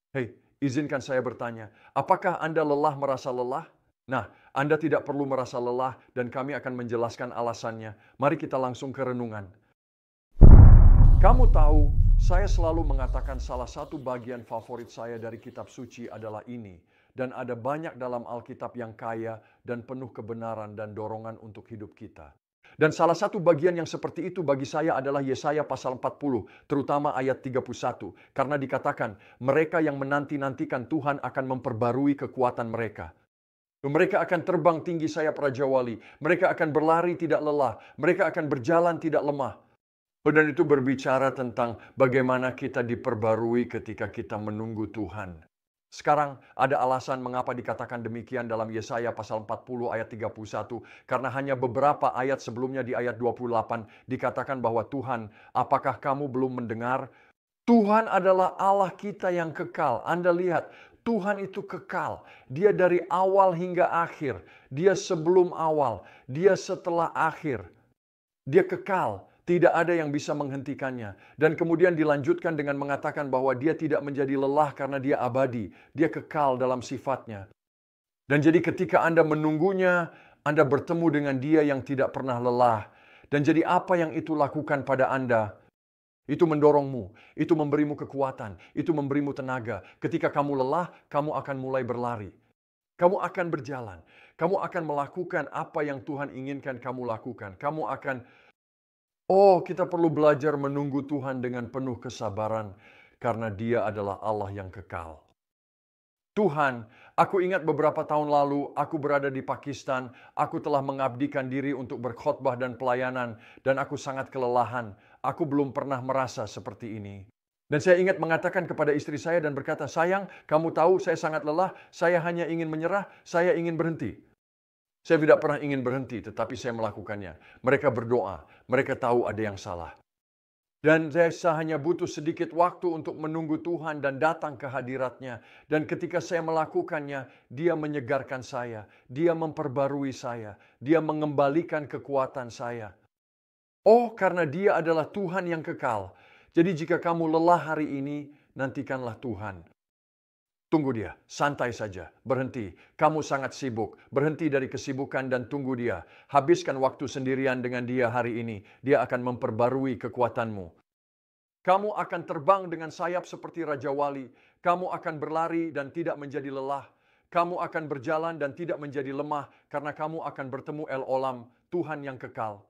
Hei, izinkan saya bertanya, apakah Anda lelah merasa lelah? Nah, Anda tidak perlu merasa lelah dan kami akan menjelaskan alasannya. Mari kita langsung ke renungan. Kamu tahu, saya selalu mengatakan salah satu bagian favorit saya dari kitab suci adalah ini. Dan ada banyak dalam Alkitab yang kaya dan penuh kebenaran dan dorongan untuk hidup kita. Dan salah satu bagian yang seperti itu bagi saya adalah Yesaya pasal 40, terutama ayat 31. Karena dikatakan, mereka yang menanti-nantikan Tuhan akan memperbarui kekuatan mereka. Mereka akan terbang tinggi sayap Raja Wali. Mereka akan berlari tidak lelah. Mereka akan berjalan tidak lemah. Dan itu berbicara tentang bagaimana kita diperbarui ketika kita menunggu Tuhan. Sekarang ada alasan mengapa dikatakan demikian dalam Yesaya pasal 40 ayat 31. Karena hanya beberapa ayat sebelumnya di ayat 28 dikatakan bahwa Tuhan, apakah kamu belum mendengar? Tuhan adalah Allah kita yang kekal. Anda lihat, Tuhan itu kekal. Dia dari awal hingga akhir. Dia sebelum awal. Dia setelah akhir. Dia kekal. Tidak ada yang bisa menghentikannya. Dan kemudian dilanjutkan dengan mengatakan bahwa dia tidak menjadi lelah karena dia abadi. Dia kekal dalam sifatnya. Dan jadi ketika Anda menunggunya, Anda bertemu dengan dia yang tidak pernah lelah. Dan jadi apa yang itu lakukan pada Anda? Itu mendorongmu, itu memberimu kekuatan, itu memberimu tenaga. Ketika kamu lelah, kamu akan mulai berlari. Kamu akan berjalan. Kamu akan melakukan apa yang Tuhan inginkan kamu lakukan. Kita perlu belajar menunggu Tuhan dengan penuh kesabaran karena Dia adalah Allah yang kekal. Tuhan, aku ingat beberapa tahun lalu aku berada di Pakistan, aku telah mengabdikan diri untuk berkhotbah dan pelayanan dan aku sangat kelelahan. Aku belum pernah merasa seperti ini. Dan saya ingat mengatakan kepada istri saya dan berkata, "Sayang, kamu tahu saya sangat lelah, saya hanya ingin menyerah, saya ingin berhenti." Saya tidak pernah ingin berhenti, tetapi saya melakukannya. Mereka berdoa, mereka tahu ada yang salah. Dan saya hanya butuh sedikit waktu untuk menunggu Tuhan dan datang ke hadiratnya. Dan ketika saya melakukannya, Dia menyegarkan saya. Dia memperbarui saya. Dia mengembalikan kekuatan saya. Karena Dia adalah Tuhan yang kekal. Jadi jika kamu lelah hari ini, nantikanlah Tuhan. Tunggu Dia, santai saja, berhenti. Kamu sangat sibuk, berhenti dari kesibukan dan tunggu Dia. Habiskan waktu sendirian dengan Dia hari ini. Dia akan memperbarui kekuatanmu. Kamu akan terbang dengan sayap seperti Raja Wali. Kamu akan berlari dan tidak menjadi lelah. Kamu akan berjalan dan tidak menjadi lemah karena kamu akan bertemu El Olam, Tuhan yang kekal.